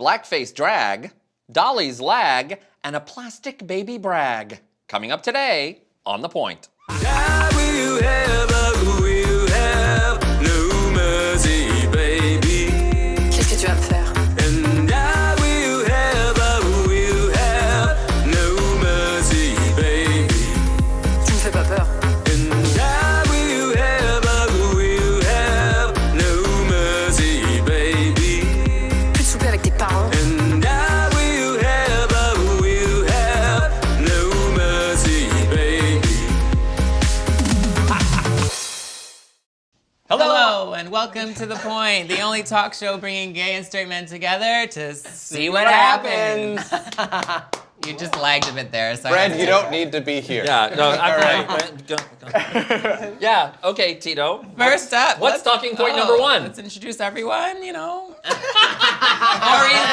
Blackface Drag, Dolly's Lag, and a plastic baby brag. Coming up today on The Point. Qu'est-ce que tu vas me faire? Tu me fais pas peur. Plus de souper avec tes parents. Hello and welcome to The Point, the only talk show bringing gay and straight men together to see what happens. You just lagged a bit there. So Fred, you don't need to be here. Yeah, no, all right. Go. Yeah, okay, Tito. First up, What's talking point number one? Let's introduce everyone, you know. Ori's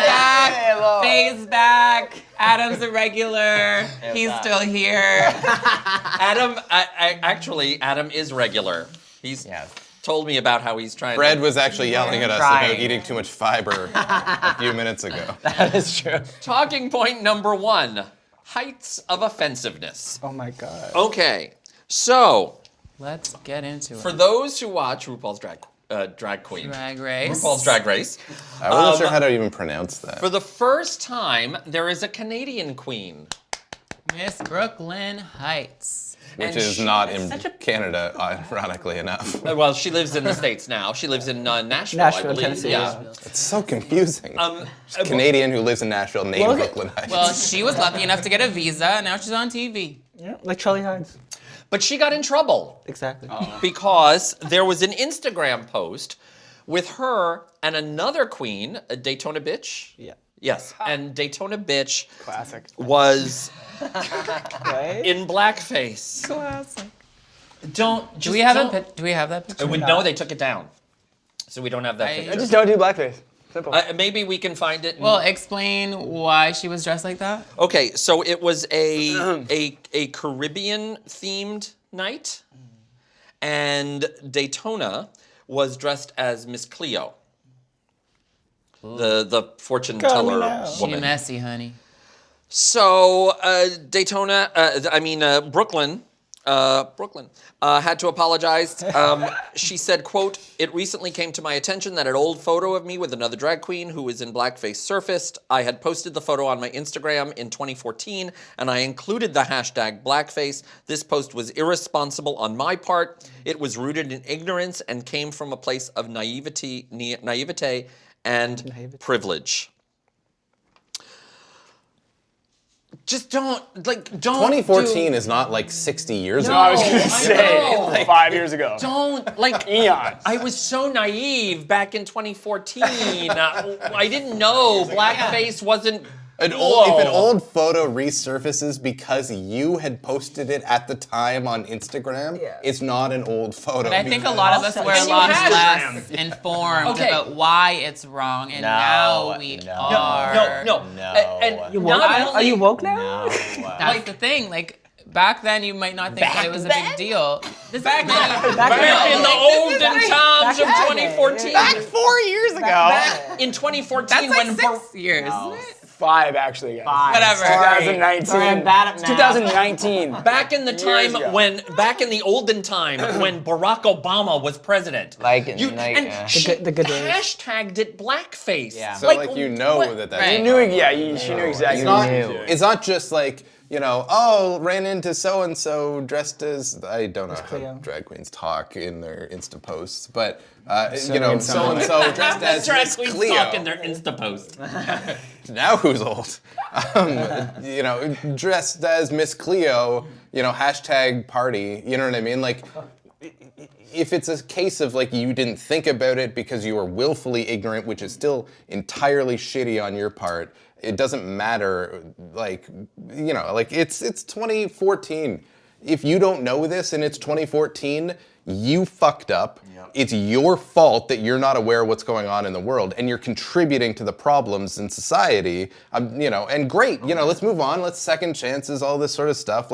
back, Faye's back, Adam's a regular, he's still here. Adam, Adam is regular. He's told me about how he's trying Fred to... was actually yelling at us about eating too much fiber a few minutes ago. That is true. Talking point number one, heights of offensiveness. Oh my God. Okay, so Let's get into for it. those who watch RuPaul's Drag Queen, Drag Race. RuPaul's Drag Race, I wasn't sure how to even pronounce that. for the first time, there is a Canadian queen. Miss Brooklyn Heights. Which and is she not in Canada, ironically enough. Well, she lives in the States now. She lives in Nashville, I Nashville, believe. Tennessee. Yeah. It's so confusing. Canadian who lives in Nashville named Brooklyn Heights. Well, she was lucky enough to get a visa, and now she's on TV. Yeah, like Charlie Hides. But she got in trouble Exactly. because there was an Instagram post with her and another queen, a Daytona Bitch. Yeah. Yes, and Daytona Bitch Classic. was Right? in blackface. Classic. Don't. Do we have that picture? No, they took it down, so we don't have that I picture. Just don't do blackface. Simple. Maybe we can find it. Well, explain why she was dressed like that. Okay, so it was a Caribbean themed night, and Daytona was dressed as Miss Cleo, the fortune teller now. She woman. messy, honey. So Brooklyn had to apologize. She said, quote, "It recently came to my attention that an old photo of me with another drag queen who is in blackface surfaced. I had posted the photo on my Instagram in 2014, and I included the hashtag blackface. This post was irresponsible on my part. It was rooted in ignorance and came from a place of naivete and privilege." Just don't. 2014 is not like 60 years ago. I was gonna say, know. 5 years ago. Don't Eons. I was so naive back in 2014. I didn't know blackface wasn't. If an old photo resurfaces because you had posted it at the time on Instagram, it's not an old photo. But I think a lot of us were a lot less informed about why it's wrong, and now we are. No. And Are you woke now? That's the thing. Like back then, you might not think that it was a big deal. Back in the olden times of 2014. Back 4 years ago. In 2014, That's like when 6 years. 5 actually, guys. Whatever. 2019. Sorry, I'm bad at math. 2019. back in the time ago. back in the olden time when Barack Obama was president, The good days. hashtagged it blackface. Yeah. So you know what? that's Right. She knew exactly. It's not just like, ran into so-and-so dressed as, I don't know how drag queens talk in their Insta posts, but, so-and-so dressed as Drag Miss queens Cleo. talk in their Insta post. Now who's old? Dressed as Miss Cleo, hashtag party, you know what I mean? Like, if it's a case of you didn't think about it because you were willfully ignorant, which is still entirely shitty on your part, it doesn't matter. It's 2014. If you don't know this and it's 2014, you fucked up. Yep. It's your fault that you're not aware of what's going on in the world, and you're contributing to the problems in society. And great. Let's move on. Let's second chances, all this sort of stuff.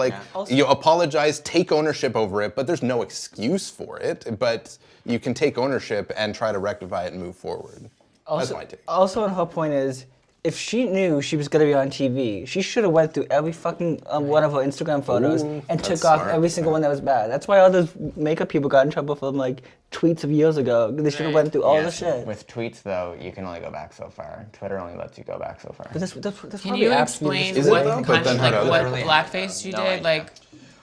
You apologize, take ownership over it, but there's no excuse for it. But you can take ownership and try to rectify it and move forward. That's my take. Also, and her point is, if she knew she was gonna be on TV, she should have went through every fucking one of her Instagram photos and took off smart. every single one that was bad. That's why all those makeup people got in trouble from like tweets of years ago. They should have went through all the shit. With tweets, though, you can only go back so far. Twitter only lets you go back so far. But that's Can probably you apps explain you Is it what though? But then like how do what other- blackface she No did? idea. Like,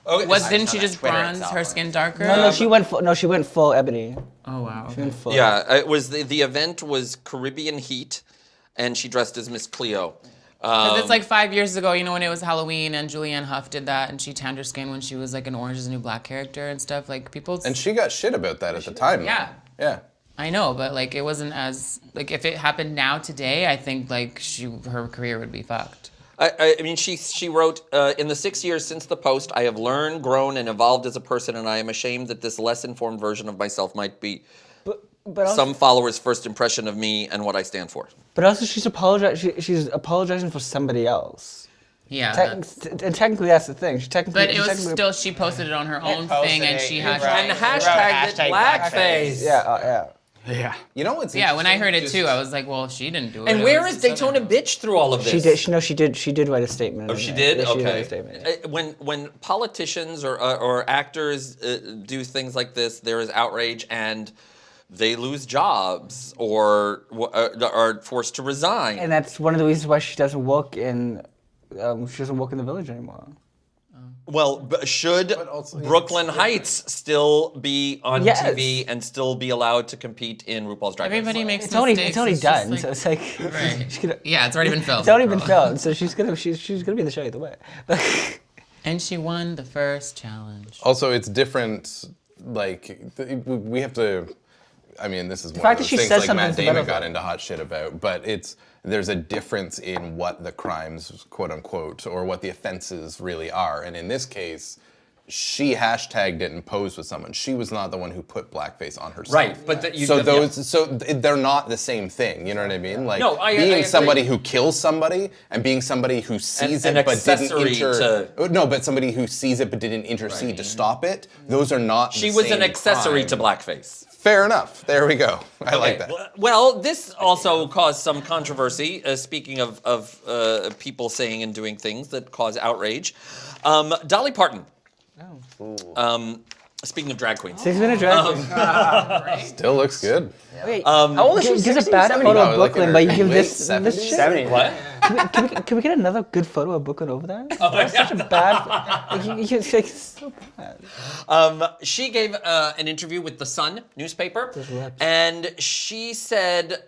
Oh, what didn't she on just Twitter bronze itself. her skin darker? No, she went full ebony. Oh wow. She went full. Yeah, it was the event was Caribbean Heat, and she dressed as Miss Cleo. Because it's like 5 years ago, you know, when it was Halloween and Julianne Hough did that and she tanned her skin when she was like an Orange is the New Black character and stuff. Like people. And she got shit about that at the time. though. Yeah. Yeah. I know, but like it wasn't as like if it happened now today, I think like her career would be fucked. I mean, she wrote, in the 6 years since the post, I have learned, grown, and evolved as a person, and I am ashamed that this less informed version of myself might be But also, some followers' first impression of me and what I stand for. but also she's apologizing for somebody else. Yeah. And technically that's the thing. But it was still she posted it on her own thing and she had And hashtagged it blackface. Yeah. Yeah. You know what's Yeah, when I heard it interesting? too, I was like, well, she didn't do it. And It where was is the Daytona Bitch through all of this? She did. No, she did write a statement. Oh, in she there. did? Yeah, she did write Okay. a statement. When politicians or actors do things like this, there is outrage and they lose jobs or are forced to resign. And that's one of the reasons why she doesn't work in the Village anymore. Well, should also, yeah, Brooklyn Heights still be on Yes. TV and still be allowed to compete in RuPaul's Drag Race? Everybody makes It's already mistakes. done. just So it's like Right. she's gonna, Yeah, it's already been filmed. it's already been filmed. So she's gonna be in the show either way. And she won the first challenge. Also, it's different. Like we have to. I mean, this is one fact of that she those says things like Matt something's Damon better got for- into hot shit about. But there's a difference in what the crimes, quote unquote, or what the offenses really are. And in this case, she hashtagged it and posed with someone. She was not the one who put blackface on herself. Right, but you So they're not the same thing. You know what I mean? Like No, I being agree. somebody who kills somebody and being somebody who sees An it but didn't accessory No, but somebody who sees it but didn't intercede to stop it. Those are not. She the was same an accessory crime. to blackface. Fair enough. There we go. I like Okay, that. Well, this also caused some controversy. Speaking of people saying and doing things that cause outrage, Dolly Parton. Speaking of drag queens. 6 minute drag. Still looks good. Wait, How old is she? give a 60, bad 70? photo No, of like in Brooklyn, her but you give late this 70s? shit. 70. What? Can we get another good photo of Brooklyn over there? That's such a bad. It's like so bad. She gave an interview with the Sun newspaper, lips. and she said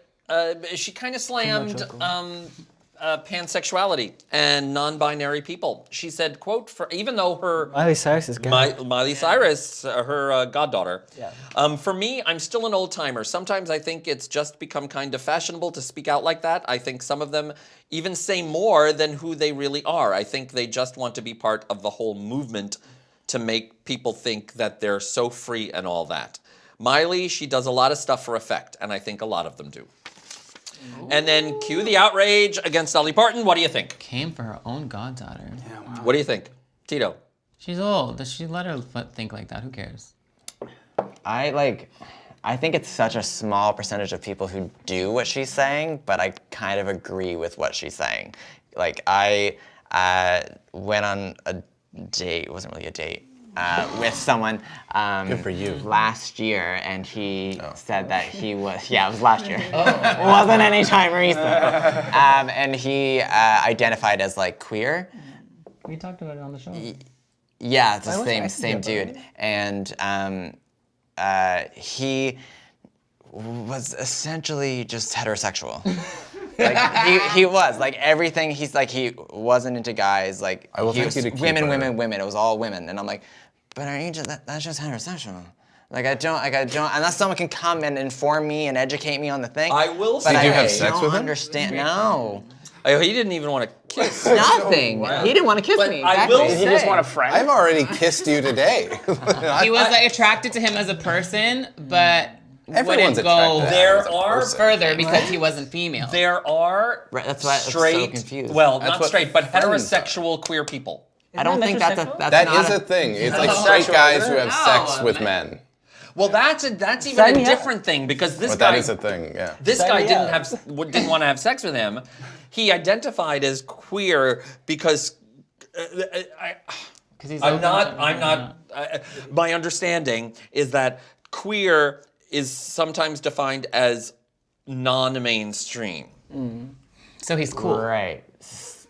she kind of slammed pansexuality and non-binary people. She said, "quote for even though her Miley Cyrus is good. Miley Cyrus, her goddaughter. Yeah. For me, I'm still an old timer. Sometimes I think it's just become kind of fashionable to speak out like that. I think some of them even say more than who they really are. I think they just want to be part of the whole movement to make people think that they're so free and all that. Miley, she does a lot of stuff for effect, and I think a lot of them do." And then cue the outrage against Dolly Parton. What do you think? Came for her own goddaughter. What do you think? Tito. She's old. Does she let her think like that? Who cares? I think it's such a small percentage of people who do what she's saying, but I kind of agree with what she's saying. Like I went on a date, it wasn't really a date, with someone Good for you. last year, and he said that he was, it was last year. It wasn't any time recent. And he identified as like queer. We talked about it on the show. Yeah, it's the I same see that, dude. And he was essentially just heterosexual. Like he was like everything. He's like he wasn't into guys. Like I will he thank was you to keep women, her. women. It was all women. And I'm like, but are you just that's just heterosexual? I don't unless someone can come and inform me and educate me on the thing. I will But say- I Did you have sex don't with him? understand. No, He didn't even want to kiss. nothing. He didn't want to kiss But me. I Exactly. will Did he just want a friend? I've already kissed you today. He was like attracted to him as a person, but Everyone's wouldn't go attracted to There as a are person. further because he wasn't female. There are Right, that's why I'm so straight, confused. well, That's not what straight, but friends heterosexual queer people. I don't think that's metrosexual? that's That not is a thing. It's like straight Heterosexual, guys isn't who it? have sex No, with men. Well, that's even Sign a me up. different thing because this But guy that is a thing, yeah. this Sign guy me didn't up. didn't want to have sex with him. He identified as queer because my understanding is that queer is sometimes defined as non-mainstream. So he's cool. Right.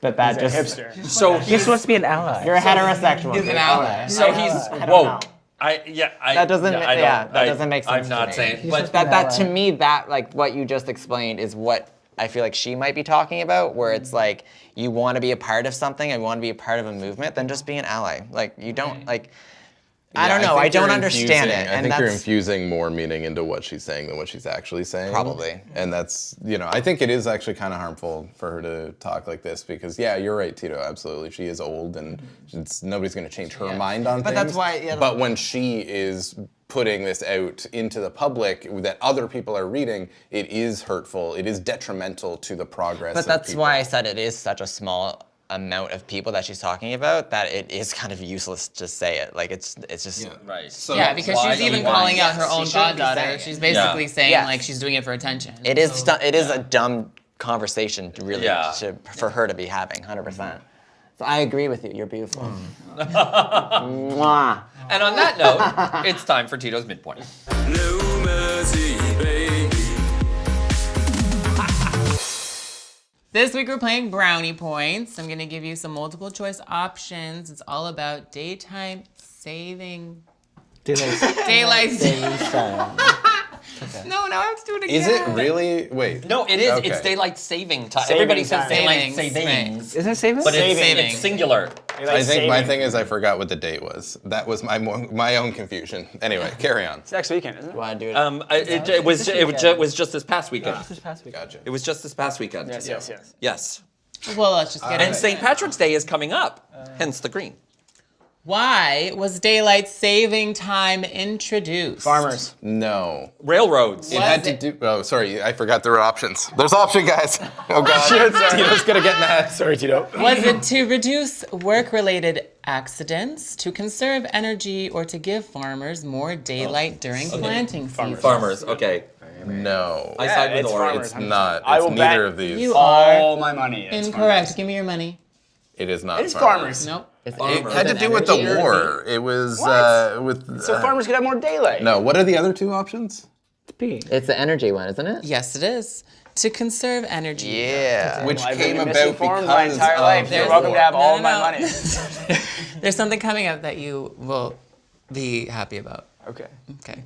But that He's a just hipster. So You're he's supposed to be an ally. you're a heterosexual. He's an ally. so he's woke. That doesn't. That doesn't make sense. I'm not to me. saying, but That to me, that like what you just explained is what I feel like she might be talking about, where it's like you want to be a part of something and want to be a part of a movement, then just be an ally. Like you don't like. I don't know. I think don't you're understand it, I and think you're that's infusing more meaning into what she's saying than what she's actually saying. Probably. And that's, I think it is actually kind of harmful for her to talk like this because, yeah, you're right, Tito. Absolutely, she is old, and nobody's going to change her mind on But things. that's why- yeah, But when she is putting this out into the public that other people are reading, it is hurtful. It is detrimental to the progress. But of that's people. why I said it is such a small amount of people that she's talking about that it is kind of useless to say it. Like it's just right. So Yeah, because why she's do even you calling want- out her She own shouldn't be goddaughter. saying it. She's basically Yeah. saying Yeah. like she's doing it for attention. it is it is a dumb conversation really Yeah. for her to be having 100%. So I agree with you. You're beautiful. Mwah. And on that note, it's time for Tito's midpoint. No mercy, baby. This week we're playing Brownie Points. I'm gonna give you some multiple choice options. It's all about daytime saving. Daylight saving. No, now I have to do it again. Is it really? Wait. No, it is. Okay. It's daylight saving time. Saving Everybody says time. daylight Savings, savings. Isn't it saving? But Saving. it's singular. I think my thing is I forgot what the date was. That was my own confusion. Anyway, carry on. It's next weekend, isn't it? Want to do it? It was just this past weekend. This past week. Gotcha. It was just this past weekend. Yes. Yes. Well, let's just get And into St. it. Patrick's Day is coming up, hence the green. Why was daylight saving time introduced? Farmers. No. Railroads. It had to it? do. Oh, sorry. I forgot there were options. There's option, guys. Oh God. Tito's gonna get mad. Sorry, Tito. Was it to reduce work-related accidents, to conserve energy, or to give farmers more daylight during planting season? Farmers. Okay. No. I side with it's Ori. farmers. It's not. I It's will neither bet of these. You are All my money. It's incorrect. Give me your money. It is not. It's farmers. Nope. It had to do with the war. It was with. So farmers could have more daylight. No. What are the other two options? P. It's the energy one, isn't it? Yes, it is. To conserve energy. Yeah. Which I've came been about misinformed my because entire of life. the You're There's- welcome to have No, all no, my no. money. There's something coming up that you will be happy about. Okay. Okay.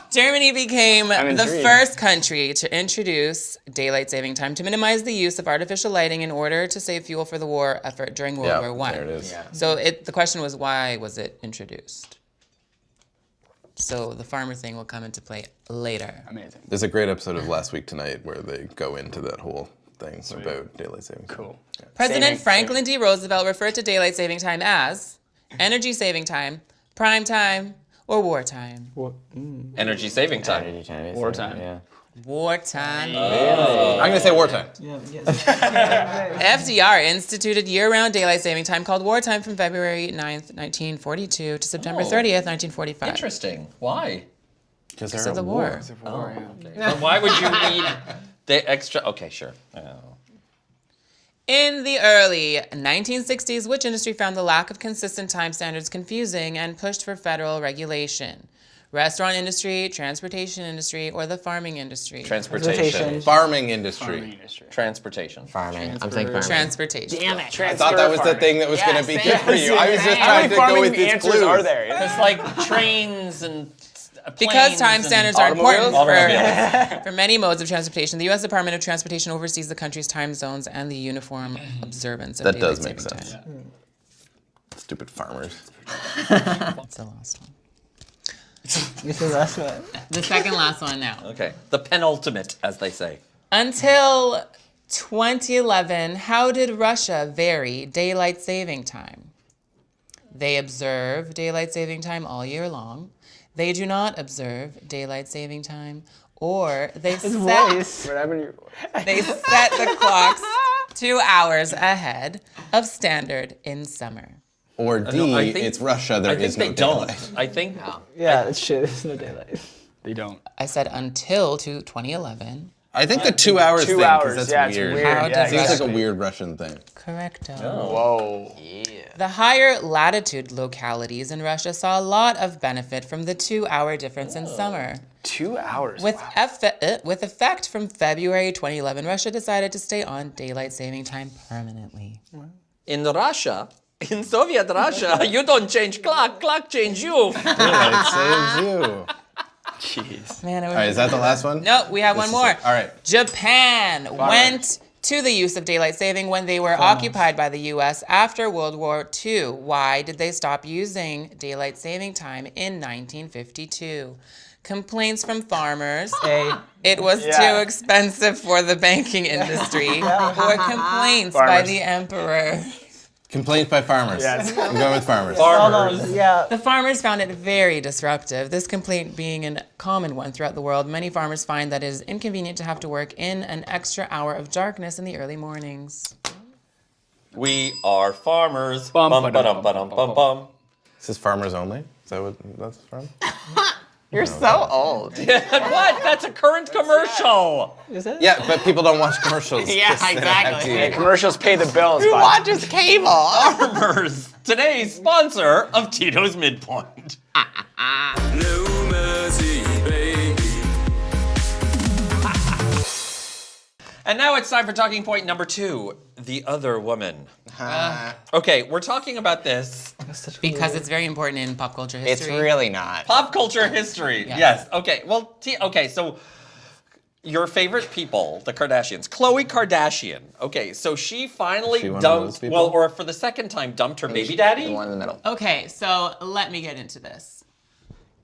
Germany became I'm the intrigued. first country to introduce daylight saving time to minimize the use of artificial lighting in order to save fuel for the war effort during World Yeah, War I. there it is. So the question was, why was it introduced? So the farmer thing will come into play later. Amazing. There's a great episode of Last Week Tonight where they go into that whole thing about daylight saving. Cool. President Saving- Franklin D. Roosevelt referred to daylight saving time as energy saving time, prime time, or wartime. Energy saving time. Wartime. Yeah. Wartime. I'm gonna say wartime. FDR instituted year-round daylight saving time called wartime from February 9th, 1942 to September 30th, 1945. Interesting. Why? Because of the war. But why would you need the extra? Okay, sure. In the early 1960s, which industry found the lack of consistent time standards confusing and pushed for federal regulation? Restaurant industry, transportation industry, or the farming industry? Transportation. Farming industry. Transportation. Farming. I'm saying farming. Transportation. Damn it. I thought that was the thing that was gonna be good for you. I was just How trying many to go farming with these answers clues. are there? It's like trains and Because time planes standards and are important automobiles. for many modes of transportation, the U.S. Department of Transportation oversees the country's time zones and the uniform observance of That daylight does make saving sense. time. Stupid farmers. That's the last one. This is the last one. The second last one now. Okay. The penultimate, as they say. Until 2011, how did Russia vary daylight saving time? They observe daylight saving time all year long. They do not observe daylight saving time, or they set What happened to your voice? They set the clocks 2 hours ahead of standard in summer. Or D, No, I think- it's Russia, I there think is no they don't. daylight. I think Yeah, that's shit. There's no daylight. They don't. I said until to 2011. I think the 2 hours 2 thing, 'cause hours. that's Yeah, it's weird. weird. How Yeah, does Seems like a exactly. weird Russian thing. Correcto. Whoa. The higher latitude localities in Russia saw a lot of benefit from the 2-hour difference in summer. 2 hours. With, wow. with effect from February 2011, Russia decided to stay on daylight saving time permanently. in Russia, in Soviet Russia, you don't change clock change you. Daylight saves you. Jeez. Man, All right, is that the last one? No, we have This one is more. it. All right. Japan went to the use of daylight saving when they were occupied by the U.S. after World War II. Why did they stop using daylight saving time in 1952? Complaints from farmers. It was Yeah. too expensive for the banking industry. Or complaints by Farmers. the emperor. Complaints by farmers. Yes. I'm going with farmers. Farmers. Yeah. The farmers found it very disruptive. This complaint being a common one throughout the world, many farmers find that it is inconvenient to have to work in an extra hour of darkness in the early mornings. We are farmers. Bum, Bum, ba-dum, ba-dum, ba-dum, bum. Is this farmers only? Is that what that's from? You're so old. What? That's a current commercial. Is that? Yeah, but people don't watch commercials. Yeah, Just they don't have exactly. TV. Commercials pay the bills. Who bud. watches cable? Farmers. Today's sponsor of Tito's Midpoint. No mercy, baby. And now it's time for talking point number 2, the other woman. Okay, we're talking about this. Because it's very important in pop culture It's history. really not. Pop culture history. Yes. Okay. Well, okay, so your favorite people, the Kardashians. Khloe Kardashian. Okay, so she finally She one of those dumped, people? well, or for the second time, dumped her baby daddy? The one in the middle. Okay, so let me get into this.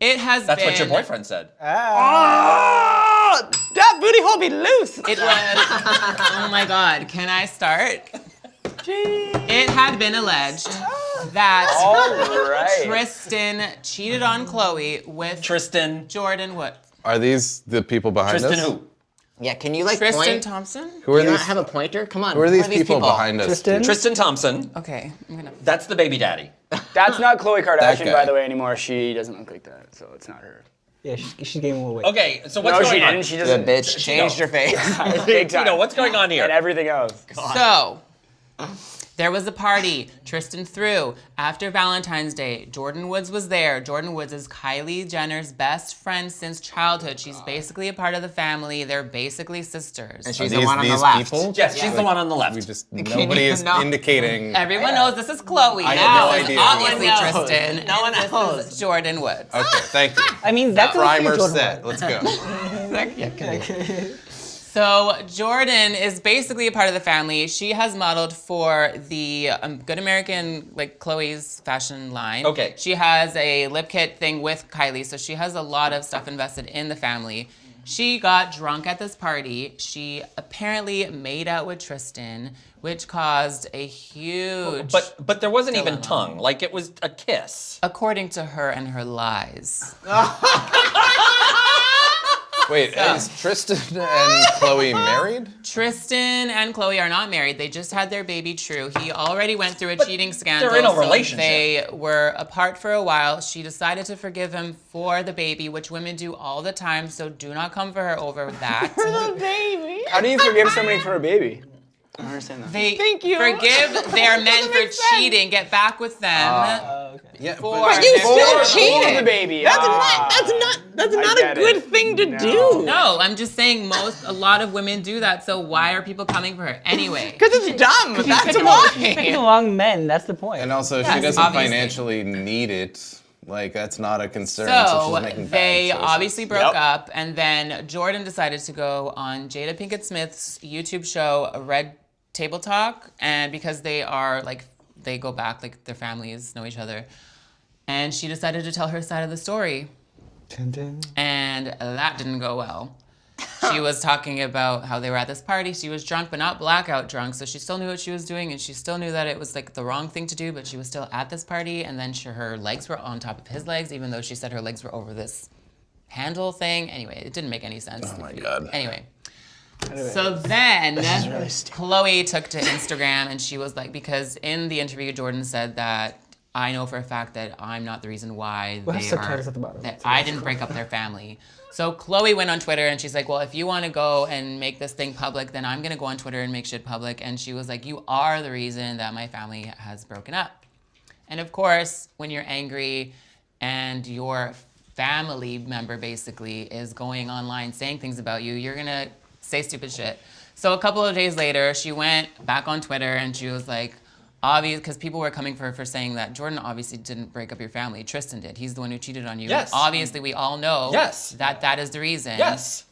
It has That's been... what your boyfriend said. Oh, that booty hole be loose. It was... Oh my God, can I start? It had been alleged that All right. Tristan cheated on Khloe with Tristan. Jordan Wood. Are these the people behind Tristan us? who? Yeah, can you like Tristan point? Thompson? Who are Do you these? not have a pointer? Come on. Who are these people behind us? Tristan? Tristan Thompson. Okay, I'm gonna... That's the baby daddy. That's not Khloe Kardashian, guy. by the way, anymore. She doesn't look like that, so it's not her. Yeah, she's gaining more weight. Okay, so what's No, going she on? didn't. She The doesn't. bitch changed her face. Big time. Tito, what's going on here? And everything else. So, there was a party Tristan threw after Valentine's Day. Jordan Woods was there. Jordan Woods is Kylie Jenner's best friend since childhood. She's basically a part of the family. They're basically sisters. And Are she's these the one on the these left. people? Yes, she's the one on the left. We just nobody is No. indicating. Everyone knows this is Khloe. I This had no is idea. obviously No one knows. Tristan. No one and knows. This is Jordan Woods. Okay, thank you. I mean, that's Primer Jordan set. Wood. Let's go. So Jordan is basically a part of the family. She has modeled for the Good American, like Chloe's fashion line. Okay. She has a lip kit thing with Kylie, so she has a lot of stuff invested in the family. She got drunk at this party. She apparently made out with Tristan, which caused a huge, But there wasn't even Dilemma. tongue. Like, it was a kiss. according to her and her lies. Wait, is Tristan and Khloe married? Tristan and Khloe are not married. They just had their baby True. He already went through a cheating scandal. they're in a so relationship. They were apart for a while. She decided to forgive him for the baby, which women do all the time, so do not come for her over that. Baby. How do you forgive somebody for a baby? I don't understand that. They Thank you. forgive their men for cheating, get back with them. Yeah, for But you their still children. cheated. the baby. That's I not get a good it. thing to No. do. No, I'm just saying a lot of women do that, so why are people coming for her anyway? Because it's dumb. That's Picking the why. wrong men. That's the point. and also Yes, she doesn't obviously. financially need it. Like that's not a concern. So So she's making bad they choices. obviously broke Yep. up, and then Jordan decided to go on Jada Pinkett Smith's YouTube show, Red Table Talk, and because they are like they go back, like their families know each other, and she decided to tell her side of the story, and that didn't go well. She was talking about how they were at this party. She was drunk, but not blackout drunk, so she still knew what she was doing, and she still knew that it was like the wrong thing to do, but she was still at this party, and then her legs were on top of his legs, even though she said her legs were over this handle thing. Anyway, it didn't make any sense. Oh my God. Anyway. So then Khloe took to Instagram and she was like, because in the interview Jordan said that I know for a fact that I'm not the reason why We'll have they subtitles are. at the bottom. That I didn't break up their family. So Chloe went on Twitter and she's like, well, if you want to go and make this thing public, then I'm going to go on Twitter and make shit public. And she was like, you are the reason that my family has broken up. And of course, when you're angry and your family member basically is going online saying things about you, you're going to say stupid shit. So a couple of days later, she went back on Twitter and she was like, obvious, because people were coming for her for saying that Jordan obviously didn't break up your family. Tristan did. He's the one who cheated on you. Yes. Obviously, we all know Yes. that is the reason. Yes.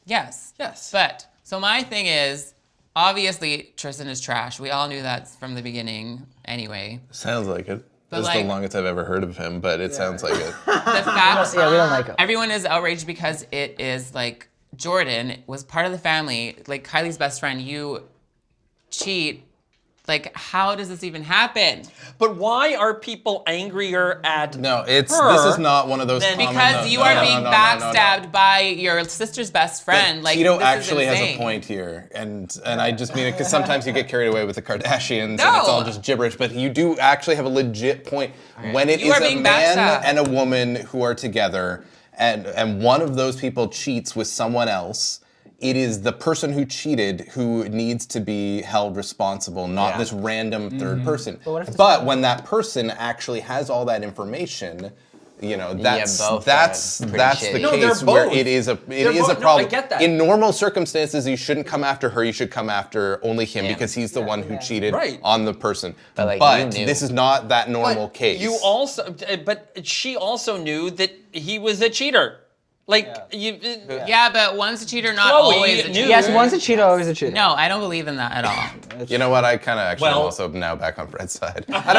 Yes. Yes. But, so my thing is, obviously, Tristan is trash. We all knew that from the beginning anyway. Sounds like it. But This is the longest I've ever heard of him, but it sounds like it. The fact, Yeah, we don't like him. everyone is outraged because it is like, Jordan was part of the family, like Kylie's best friend. You cheat. Like, how does this even happen? But why are people angrier at No, this her is not one of those than- common- Because no, you no, are no, being no, no, backstabbed no, no. by your sister's best friend. Like, Tito this actually is has a insane. point here, and I just mean it because sometimes you get carried away with the Kardashians and No. it's all just gibberish, but you do actually have a legit point when it You is are a being man backstabbed. and a woman who are together, and one of those people cheats with someone else. It is the person who cheated who needs to be held responsible, not this random third person. But when that person actually has all that information, you know, that's both that's are pretty that's the shitty. No, they're case where both. it is a They're both- no, I problem. get that. In normal circumstances, you shouldn't come after her. You should come after only him because he's the one who cheated Right. on the person. But, like, But you knew. this is not that normal But case. You also, but she also knew that he was a cheater. Like you. Yeah, but one's a cheater, not Chloe always a knew- cheater. Yes, once a cheater, always a cheater. No, I don't believe in that at all. You know what? I kind of actually am Well- also now back on Fred's side. I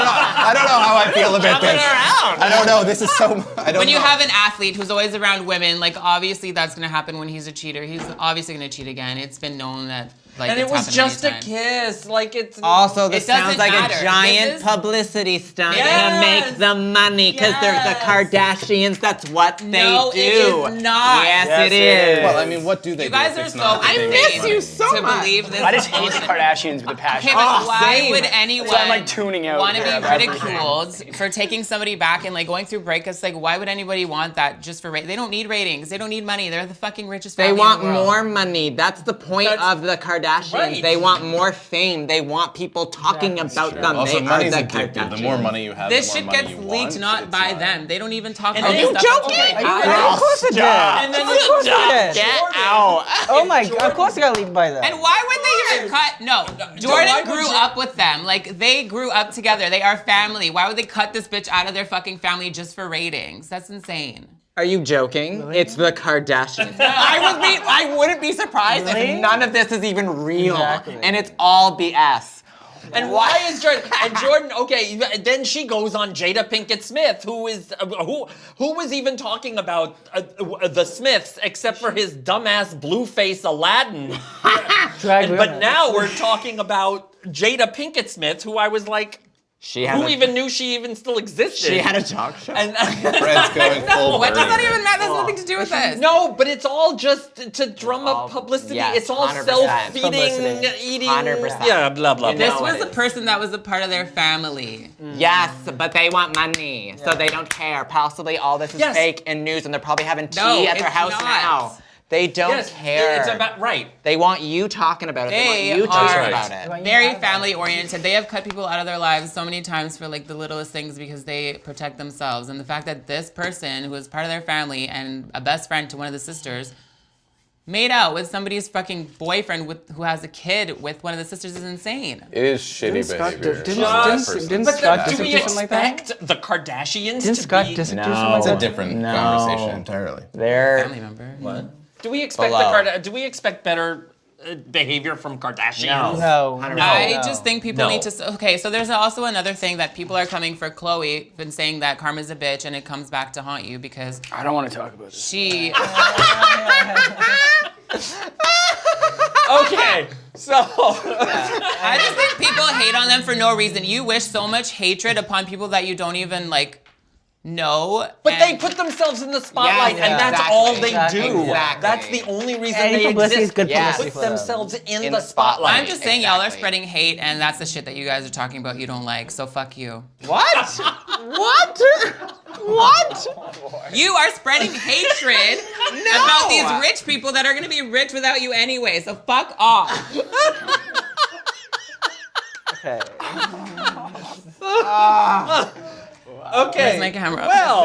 don't know how I feel about this. I don't know. This is so. I don't When you know. have an athlete who's always around women, like obviously that's gonna happen when he's a cheater. He's obviously gonna cheat again. It's been known that like And it it's was happened just a many times. kiss. Like it's. Also, this It doesn't sounds like matter. a giant This is- publicity stunt Yes. to make the money because they're the Yes. Kardashians. That's what they No, do. it is not. Yes, Yes, it it is. is. Well, I mean, what do they You do? guys if are it's so not that they insane make money? to believe this. I just hate the bullshit. Kardashians with a passion. Okay, but why same. would anyone So I'm, like, tuning out want to here be of everything. ridiculed for taking somebody back and like going through breakups? Like, why would anybody want that just for They don't need ratings. They don't need money. They're the fucking richest They family want in the world. more money. That's the point That's- of the Kardashians. Right. They want more fame. They want people talking about them. Also, They money's are the addictive. The Kardashians. more money you have, This the shit more money gets you leaked want. not It's by them. They don't even talk And about then- this Are you stuff. joking? Okay, Of course it did. And then Of course it did. Get out. Oh my god, of course it got leaked by them. And why would they even cut? No, why Jordan would grew you- up with them. Like, they grew up together. They are family. Why would they cut this bitch out of their fucking family just for ratings? That's insane. Are you joking? It's the Kardashians. I wouldn't be surprised Really? if none of this is even real. Exactly. And it's all BS. And why is Jordan? And Jordan, okay, then she goes on Jada Pinkett Smith, who was even talking about the Smiths, except for his dumbass blueface Aladdin. Drag But women. now we're talking about Jada Pinkett Smith, who I was like, She had who a, even knew she even still existed? She had a talk show. And Fred's going full What does that Bernie. even matter? That's nothing to do with this. no, but it's all just to drum all- up publicity. yes, It's all 100%. self-feeding, Publicity. eating. 100%. Yeah, blah, blah, You blah. This know was it a is. person that was a part of their family. Yes, but they want money, so they don't care. Possibly all this is Yes. fake and news, and they're probably having tea No, at their it's house not. now. They don't Yes, care. it's about, right. They want you talking about it. They, They want you talking are- about it. Very family oriented. They have cut people out of their lives so many times for like the littlest things because they protect themselves. And the fact that this person who is part of their family and a best friend to one of the sisters made out with somebody's fucking boyfriend who has a kid with one of the sisters is insane. It is shitty behavior. Didn't Scott Do we disagree something like that? expect the Kardashians Didn't to Scott be... disagree No. something like It's a that? different No. conversation entirely. They're Family member. What? Do we expect Below. Do we expect better behavior from Kardashians? No. I just think people No. need to. Okay, so there's also another thing that people are coming for Chloe, been saying that karma's a bitch and it comes back to haunt you because I don't want to talk about this. she. Okay, so... I just think people hate on them for no reason. You wish so much hatred upon people that you don't even like No. But and they put themselves in the spotlight, Yes, and that's exactly. all they Exactly. do. Exactly. That's the only reason Any they publicity exist. is good Yes. publicity Put for them. themselves in In the the spotlight. spotlight. I'm just saying y'all are Exactly. spreading hate, and that's the shit that you guys are talking about you don't like, so fuck you. What? What? What? You are spreading hatred about these rich people that are gonna be rich without you anyway, so fuck off. Okay. Okay. Where's my camera? Well,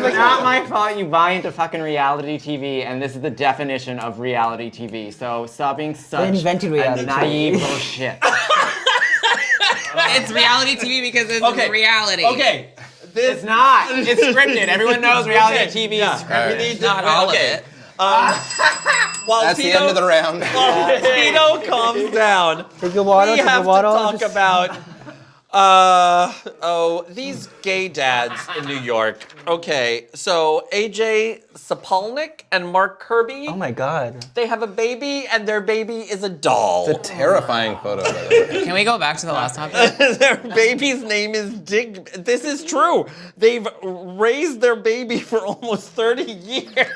It's not my fault you buy into fucking reality TV, and this is the definition of reality TV. So stop being such invented reality a naive TV. bullshit. It's reality TV because it's okay. reality. Okay. This It's not. It's scripted. Everyone knows reality TV Yeah. is scripted. We need to- Not all okay. of it. While That's the Tito, end of the round. while Tito calms down, Take a water, we take a have to water. talk just- about these gay dads in New York. Okay, so AJ Sapolnik and Mark Kirby, Oh my god. they have a baby, and their baby is a doll. It's a terrifying photo, by the way. Can we go back to the last topic? Their baby's name is Dig. This is true. They've raised their baby for almost 30 years.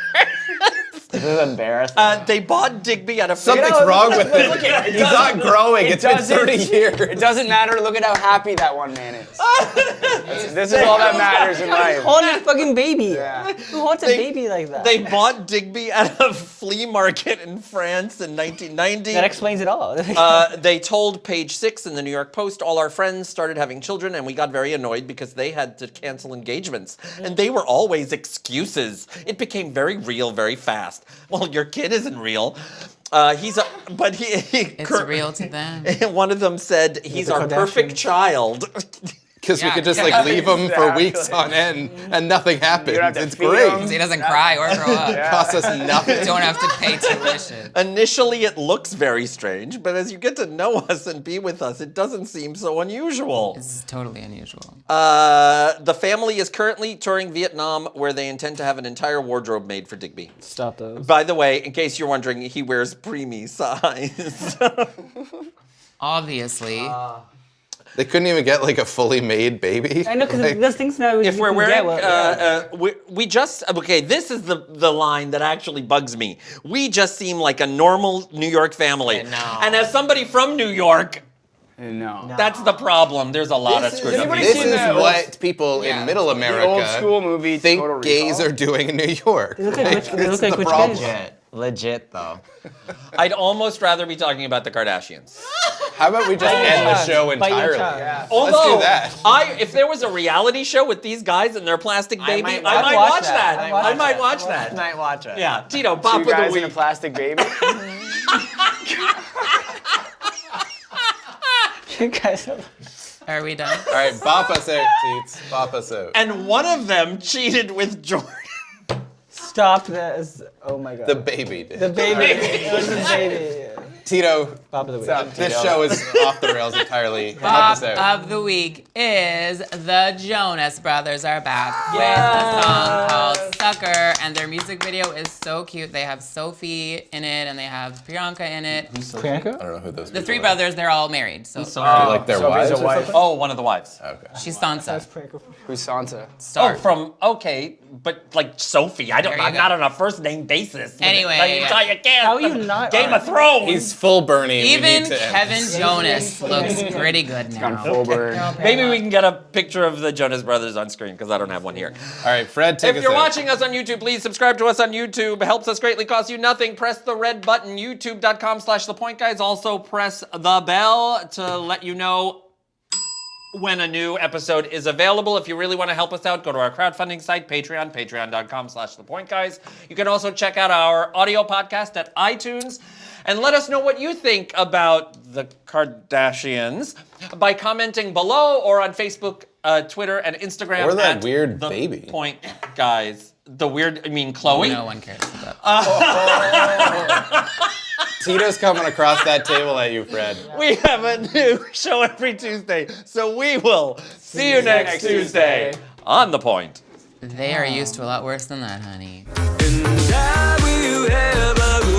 This is embarrassing. They bought Digby at a Something's wrong with it. He's not growing. It's been 30 years. It doesn't matter. Look at how happy that one man is. This is all that matters in life. Hold his fucking baby. Yeah. Who wants a baby like that? They bought Digby at a flea market in France in 1990. That explains it all. They told Page 6 in the New York Post, all our friends started having children and we got very annoyed because they had to cancel engagements. And they were always excuses. It became very real very fast. Well, your kid isn't real. It's It's real to them. One of them said, he's the our perfect Kardashians. child. Because we Yeah. could just like leave him for Exactly. weeks on end and nothing happens. You don't have to It's feed great. him. He doesn't cry or grow up. It costs us nothing. Don't have to pay tuition. Initially, it looks very strange, but as you get to know us and be with us, it doesn't seem so unusual. This is totally unusual. The family is currently touring Vietnam, where they intend to have an entire wardrobe made for Digby. Stop those. By the way, in case you're wondering, he wears preemie size. Obviously. They couldn't even get like a fully made baby. I know, because Like, there's things now If you we're can wearing, get, well, we just, okay, this is the line that actually bugs me. We just seem like a normal New York family. know. And as somebody from New York, No. that's the problem. There's a lot of screwed up anybody people. this seen is the what people Yeah. in Middle America old school movie think Total gays Recall? are doing in New York. They look like rich- they It's look like the rich problem. guys. Legit though. I'd almost rather be talking about the Kardashians. How about we just end the show Bite your entirely? tongue. Yeah. Although, do that. if there was a reality show with these guys and their plastic baby, I might might watch watch that. that. I'd I might watch that. Might watch it. Yeah, Tito, Pop Two of the guys in a week. plastic baby. You guys are... Are we done? All right, bop us out, Teets. Bop us out. And one of them cheated with Jordan. Stop this. Oh my god. The baby did. The baby. It was the baby. Tito, Pop of the week. this show is off the rails entirely. Help Pop us out. of the week is the Jonas Brothers are back with a song called Sucker, and their music video is so cute. They have Sophie in it, and they have Priyanka in it. Priyanka? I don't know who those The people three are. brothers, they're all married. So Like their Sophie's wives a or wife. something? Oh, one of the wives. Okay. she's Sansa. That's Priyanka. Who's Sansa? Star. Oh, from okay, but like Sophie. There you I'm go. not on a first name basis. with it. Anyway, Like, you can't. How are you not Game on- of Thrones. He's full Bernie. We Even need to end Kevin this. Jonas looks pretty good On now. full burn. Maybe we can get a picture of the Jonas Brothers on screen because I don't have one here. All right, Fred, take If us you're out. watching us on YouTube, please subscribe to us on YouTube. It helps us greatly, costs you nothing. Press the red button, youtube.com/thepointguys. Also press the bell to let you know when a new episode is available. If you really want to help us out, go to our crowdfunding site, Patreon, patreon.com/thepointguys. You can also check out our audio podcast at iTunes. And let us know what you think about the Kardashians by commenting below or on Facebook, Twitter, and Instagram. Or that at weird The baby. Point Guys. The weird, I mean, Chloe? No one cares about that. Tito's coming across that table at you, Fred. We have a new show every Tuesday, so we will see you next Tuesday on The Point. They are used to a lot worse than that, honey. And I will have a